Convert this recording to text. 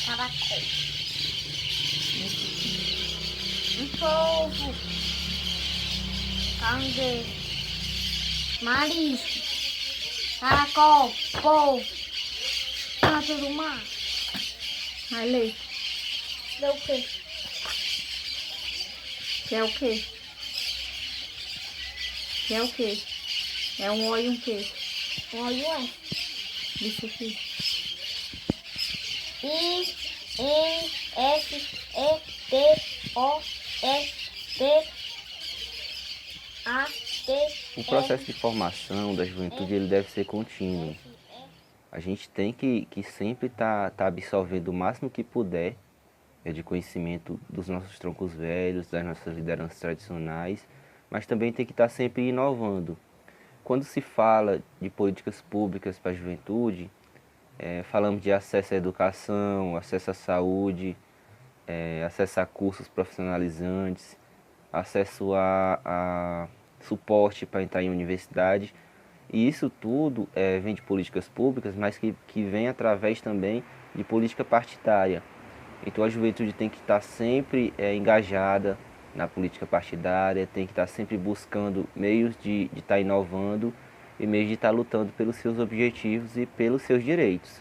caracol. Um polvo, caranguejo, marisco, caracol, polvo, planta do mar. Vai ler. Deu o quê? Que é o quê? Que é o quê? É um O e um quê? Um olho é. Isso aqui. I, N, S, E, T, O, S, T, A, T, O processo de formação da juventude ele deve ser contínuo. A gente tem que sempre tá absorvendo o máximo que puder de conhecimento dos nossos troncos velhos, das nossas lideranças tradicionais, mas também tem que estar sempre inovando. Quando se fala de políticas públicas para a juventude, falamos de acesso à educação, acesso à saúde, acesso a cursos profissionalizantes, acesso a suporte para entrar em universidade. E isso tudo vem de políticas públicas, mas que vem através também de política partidária. Então a juventude tem que estar sempre engajada na política partidária, tem que estar sempre buscando meios de estar inovando e meios de estar lutando pelos seus objetivos e pelos seus direitos.